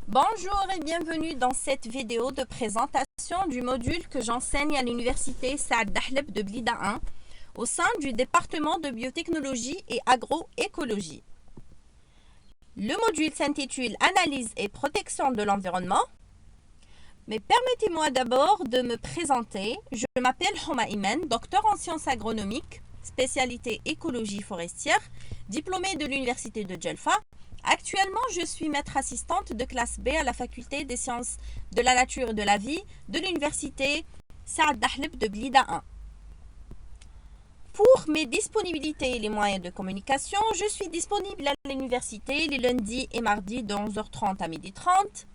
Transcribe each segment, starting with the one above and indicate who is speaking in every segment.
Speaker 1: Bonjour et bienvenue dans cette vidéo de présentation du module que j'enseigne à l'université Saad Dahleb de Blida 1 au sein du département de biotechnologie et agroécologie. Le module s'intitule Analyse et protection de l'environnement. Mais permettez-moi d'abord de me présenter. Je m'appelle Houma Imen, docteur en sciences agronomiques, spécialité écologie forestière, diplômée de l'université de Djelfa. Actuellement, je suis maître assistante de classe B à la faculté des sciences de la nature et de la vie de l'université Saad Dahleb de Blida 1. Pour mes disponibilités et les moyens de communication, je suis disponible à l'université les lundis et mardis de 11h30 à 12h30.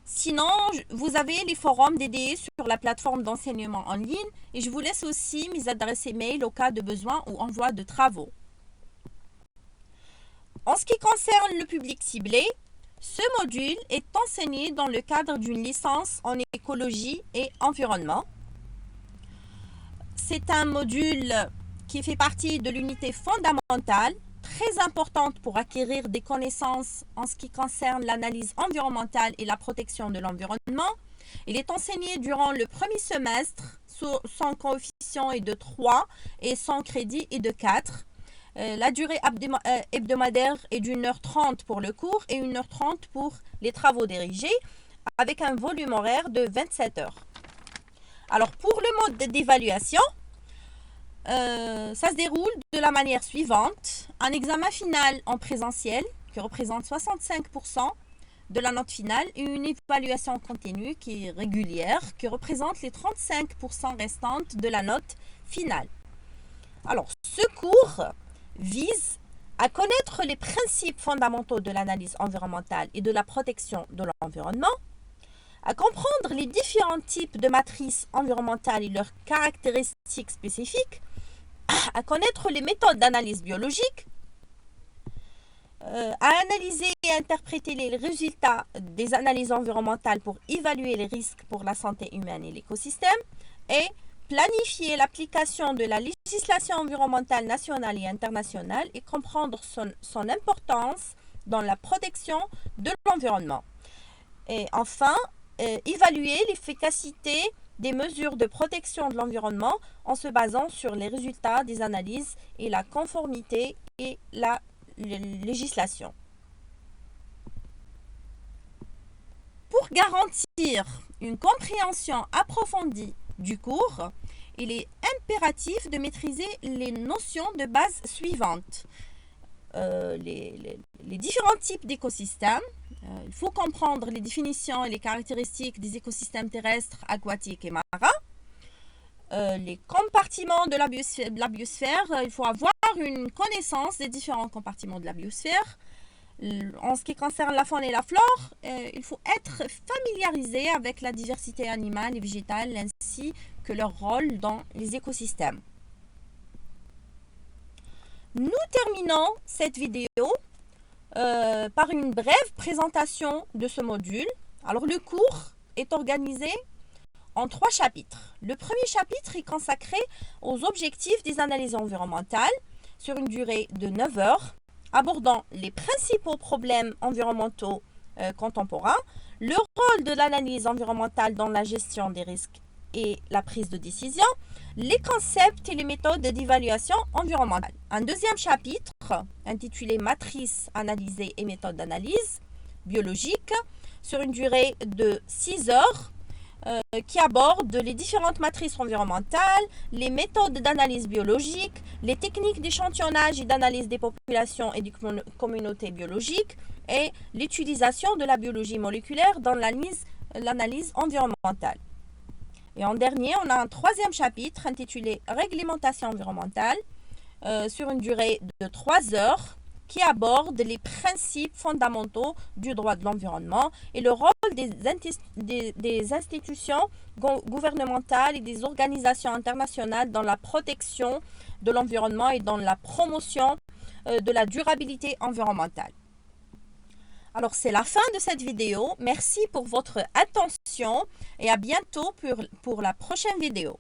Speaker 1: Sinon, vous avez les forums dédiés sur la plateforme d'enseignement en ligne et je vous laisse aussi mes adresses e-mail au cas de besoin ou envoi de travaux. En ce qui concerne le public ciblé, ce module est enseigné dans le cadre d'une licence en écologie et environnement. C'est un module qui fait partie de l'unité fondamentale, très importante pour acquérir des connaissances en ce qui concerne l'analyse environnementale et la protection de l'environnement. Il est enseigné durant le premier semestre, son coefficient est de 3 et son crédit est de 4. La durée hebdomadaire est d'1h30 pour le cours et 1h30 pour les travaux dirigés, avec un volume horaire de 27 heures. Alors, pour le mode d'évaluation, ça se déroule de la manière suivante. Un examen final en présentiel, qui représente 65% de la note finale, et une évaluation continue, qui est régulière, qui représente les 35% restantes de la note finale. Alors, ce cours vise à connaître les principes fondamentaux de l'analyse environnementale et de la protection de l'environnement, à comprendre les différents types de matrices environnementales et leurs caractéristiques spécifiques, à connaître les méthodes d'analyse biologique, à analyser et interpréter les résultats des analyses environnementales pour évaluer les risques pour la santé humaine et l'écosystème, et planifier l'application de la législation environnementale nationale et internationale et comprendre son importance dans la protection de l'environnement. Et enfin, évaluer l'efficacité des mesures de protection de l'environnement en se basant sur les résultats des analyses et la conformité et la législation. Pour garantir une compréhension approfondie du cours, il est impératif de maîtriser les notions de base suivantes. Les différents types d'écosystèmes. Il faut comprendre les définitions et les caractéristiques des écosystèmes terrestres, aquatiques et marins. Les compartiments de la biosphère, il faut avoir une connaissance des différents compartiments de la biosphère. En ce qui concerne la faune et la flore, il faut être familiarisé avec la diversité animale et végétale ainsi que leur rôle dans les écosystèmes. Nous terminons cette vidéo par une brève présentation de ce module. Alors, le cours est organisé en 3 chapitres. Le premier chapitre est consacré aux objectifs des analyses environnementales sur une durée de 9 heures, abordant les principaux problèmes environnementaux contemporains, le rôle de l'analyse environnementale dans la gestion des risques et la prise de décision, les concepts et les méthodes d'évaluation environnementale. Un deuxième chapitre, intitulé Matrices analysées et méthodes d'analyse biologique, sur une durée de 6 heures, qui aborde les différentes matrices environnementales, les méthodes d'analyse biologique, les techniques d'échantillonnage et d'analyse des populations et des communautés biologiques et l'utilisation de la biologie moléculaire dans l'analyse environnementale. Et en dernier, on a un 3e chapitre intitulé Réglementation environnementale sur une durée de 3 heures qui aborde les principes fondamentaux du droit de l'environnement et le rôle des institutions gouvernementales et des organisations internationales dans la protection de l'environnement et dans la promotion de la durabilité environnementale. Alors, c'est la fin de cette vidéo. Merci pour votre attention et à bientôt pour la prochaine vidéo.